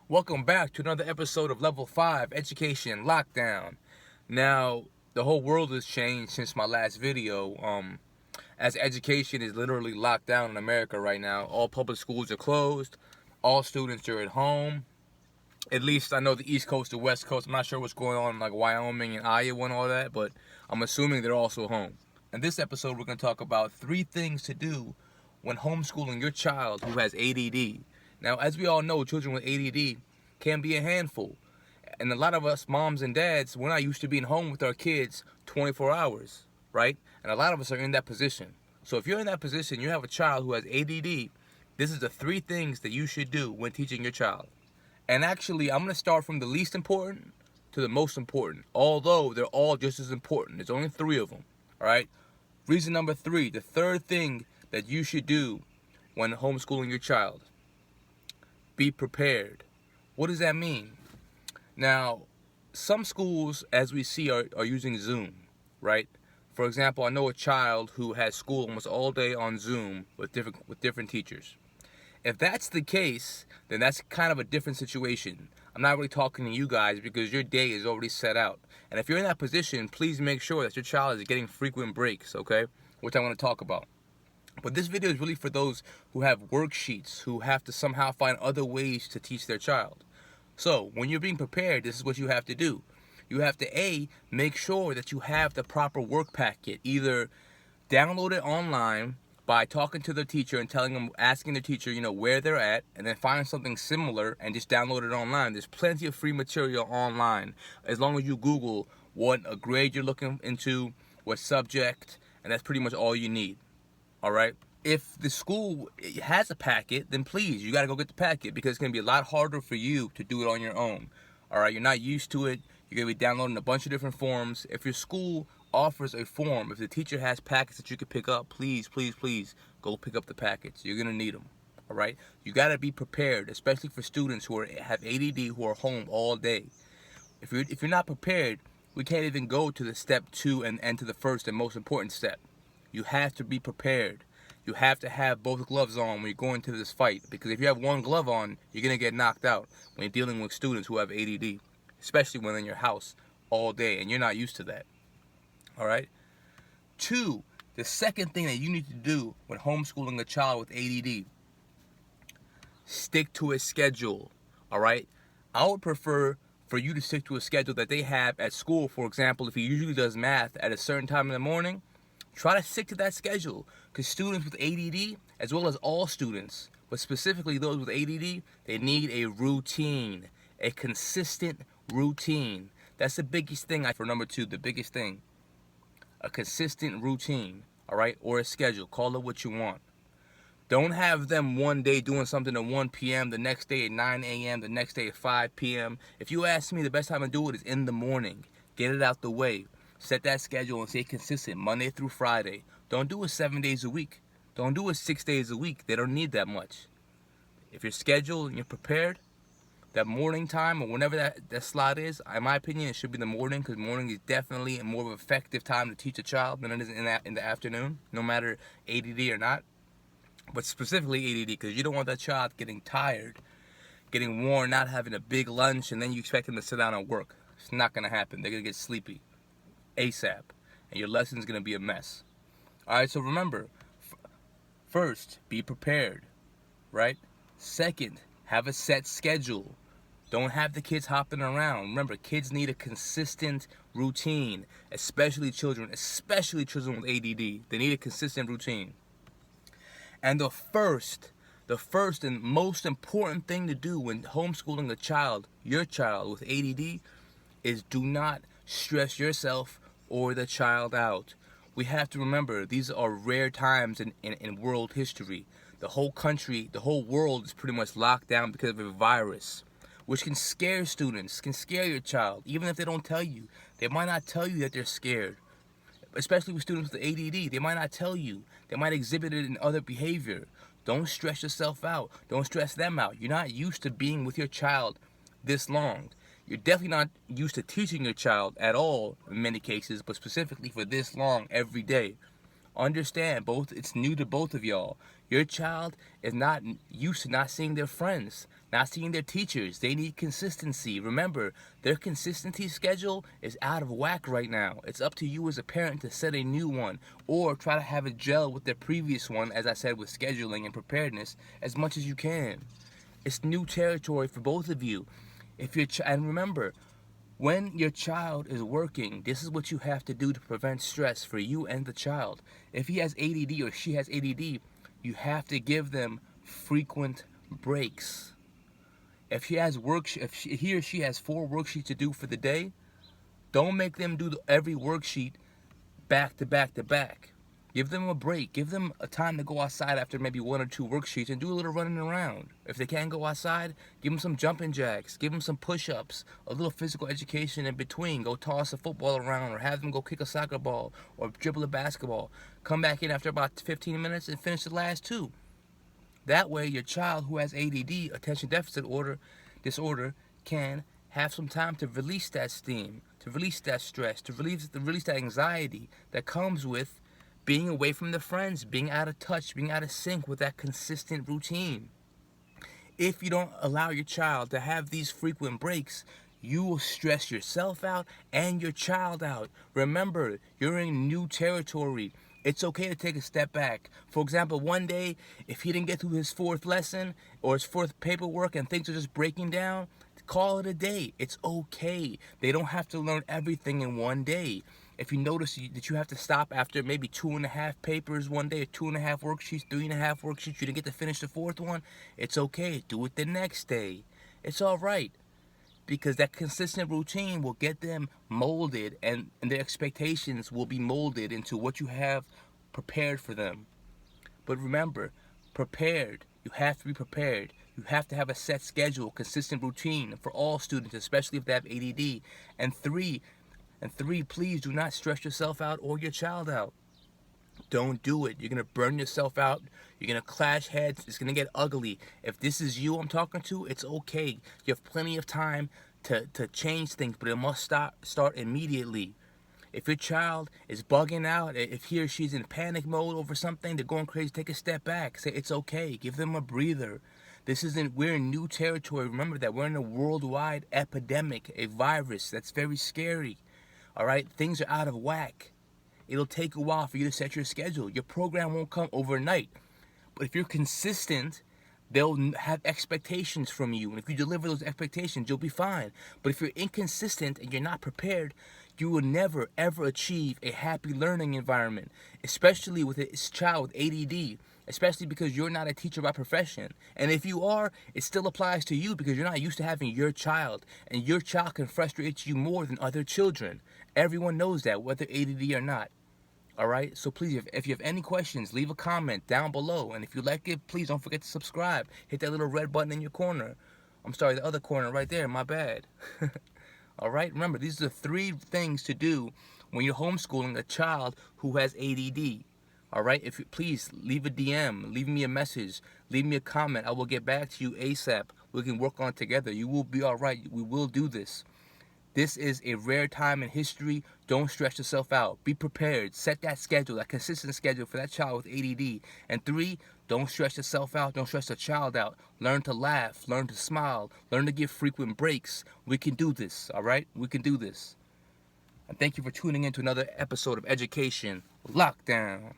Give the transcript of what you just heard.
Welcome back to another episode of Level 5 Education Lockdown. Now, the whole world has changed since my last video. As education is literally locked down in America right now. All public schools are closed. All students are at home. At least I know the East Coast or West Coast. I'm not sure what's going on in like Wyoming and Iowa and all that, but I'm assuming they're also home. In this episode, we're going to talk about 3 things to do when homeschooling your child who has ADD. Now, as we all know, children with ADD can be a handful. And a lot of us moms and dads, we're not used to being home with our kids 24 hours, right? And a lot of us are in that position. So if you're in that position, you have a child who has ADD, this is the 3 things that you should do when teaching your child. And actually, I'm going to start from the least important to the most important, although they're all just as important. There's only 3 of them, all right? Reason number 3, the third thing that you should do when homeschooling your child. Be prepared. What does that mean? Now, some schools, as we see, are using Zoom, right? For example, I know a child who has school almost all day on Zoom with different teachers. If that's the case, then that's kind of a different situation. I'm not really talking to you guys because your day is already set out. And if you're in that position, please make sure that your child is getting frequent breaks, okay? Which I want to talk about. But this video is really for those who have worksheets, who have to somehow find other ways to teach their child. So, when you're being prepared, this is what you have to do. You have to, A, make sure that you have the proper work packet. Either download it online by talking to the teacher and asking the teacher, where they're at, and then find something similar and just download it online. There's plenty of free material online, as long as you Google what a grade you're looking into, what subject, and that's pretty much all you need. All right. If the school has a packet, then please, you got to go get the packet because it's going to be a lot harder for you to do it on your own. All right. You're not used to it. You're going to be downloading a bunch of different forms. If your school offers a form, if the teacher has packets that you can pick up, please go pick up the packets. You're going to need them. All right. You got to be prepared, especially for students who have ADD, who are home all day. If you're not prepared, we can't even go to the step 2 and to the first and most important step. You have to be prepared. You have to have both gloves on when you're going to this fight. Because if you have one glove on, you're going to get knocked out when you're dealing with students who have ADD. Especially when they're in your house all day and you're not used to that. Alright? 2, the second thing that you need to do when homeschooling a child with ADD. Stick to a schedule. Alright? I would prefer for you to stick to a schedule that they have at school. For example, if he usually does math at a certain time in the morning, try to stick to that schedule, because students with ADD, as well as all students, but specifically those with ADD, they need a routine, a consistent routine. That's the biggest thing for number 2, the biggest thing. A consistent routine, all right, or a schedule. Call it what you want. Don't have them one day doing something at 1 p.m., the next day at 9 a.m., the next day at 5 p.m. If you ask me, the best time to do it is in the morning. Get it out the way. Set that schedule and stay consistent Monday through Friday. Don't do it 7 days a week. Don't do it 6 days a week. They don't need that much. If you're scheduled and you're prepared, that morning time or whenever that slot is, in my opinion, it should be the morning, because morning is definitely a more effective time to teach a child than it is in the afternoon, no matter ADD or not. But specifically ADD, because you don't want that child getting tired, getting worn, not having a big lunch, and then you expect them to sit down and work. It's not going to happen. They're going to get sleepy ASAP, and your lesson's going to be a mess. Alright, so remember, first, be prepared, right? Second, have a set schedule. Don't have the kids hopping around. Remember, kids need a consistent routine, especially children with ADD. They need a consistent routine. And the first and most important thing to do when homeschooling a child, your child with ADD, is do not stress yourself or the child out. We have to remember, these are rare times in world history. The whole country, the whole world is pretty much locked down because of a virus, which can scare students, can scare your child, even if they don't tell you. They might not tell you that they're scared. Especially with students with ADD, they might not tell you. They might exhibit it in other behavior. Don't stress yourself out. Don't stress them out. You're not used to being with your child this long. You're definitely not used to teaching your child at all in many cases, but specifically for this long every day. Understand, it's new to both of y'all. Your child is not used to not seeing their friends, not seeing their teachers. They need consistency. Remember, their consistency schedule is out of whack right now. It's up to you as a parent to set a new one or try to have it gel with their previous one, as I said, with scheduling and preparedness as much as you can. It's new territory for both of you. And remember, when your child is working, this is what you have to do to prevent stress for you and the child. If he has ADD or she has ADD, you have to give them frequent breaks. If he or she has 4 worksheets to do for the day, don't make them do every worksheet back to back to back. Give them a break. Give them a time to go outside after maybe 1 or 2 worksheets and do a little running around. If they can't go outside, give them some jumping jacks. Give them some push-ups, a little physical education in between. Go toss a football around or have them go kick a soccer ball or dribble a basketball. Come back in after about 15 minutes and finish the last 2. That way, your child who has ADD, attention deficit disorder, can have some time to release that steam, to release that stress, to release that anxiety that comes with being away from the friends, being out of touch, being out of sync with that consistent routine. If you don't allow your child to have these frequent breaks, you will stress yourself out and your child out. Remember, you're in new territory. It's okay to take a step back. For example, one day, if he didn't get through his 4th lesson or his 4th paperwork and things are just breaking down, call it a day. It's okay. They don't have to learn everything in one day. If you notice that you have to stop after maybe 2.5 papers one day, or 2.5 worksheets, 3.5 worksheets, you didn't get to finish the 4th one, it's okay. Do it the next day. It's all right. Because that consistent routine will get them molded and their expectations will be molded into what you have prepared for them. But remember, prepared. You have to be prepared. You have to have a set schedule, consistent routine for all students, especially if they have ADD. And three, please do not stress yourself out or your child out. Don't do it. You're going to burn yourself out. You're going to clash heads. It's going to get ugly. If this is you I'm talking to, it's okay. You have plenty of time to change things, but it must start immediately. If your child is bugging out, if he or she's in panic mode over something, they're going crazy, take a step back. Say, it's okay. Give them a breather. We're in new territory. Remember that we're in a worldwide epidemic, a virus that's very scary. All right? Things are out of whack. It'll take a while for you to set your schedule. Your program won't come overnight. But if you're consistent, they'll have expectations from you. And if you deliver those expectations, you'll be fine. But if you're inconsistent and you're not prepared, you will never, ever achieve a happy learning environment, especially with a child with ADD, especially because you're not a teacher by profession. And if you are, it still applies to you because you're not used to having your child. And your child can frustrate you more than other children. Everyone knows that, whether ADD or not. All right? So please, if you have any questions, leave a comment down below. And if you like it, please don't forget to subscribe. Hit that little red button in your corner. I'm sorry, the other corner right there. My bad. All right? Remember, these are the 3 things to do when you're homeschooling a child who has ADD. All right? If you please leave a DM, leave me a message, leave me a comment. I will get back to you ASAP. We can work on it together. You will be all right. We will do this. This is a rare time in history. Don't stress yourself out. Be prepared. Set that schedule, that consistent schedule for that child with ADD. And 3, don't stress yourself out. Don't stress the child out. Learn to laugh. Learn to smile. Learn to give frequent breaks. We can do this, all right? We can do this. And thank you for tuning in to another episode of Education Lockdown.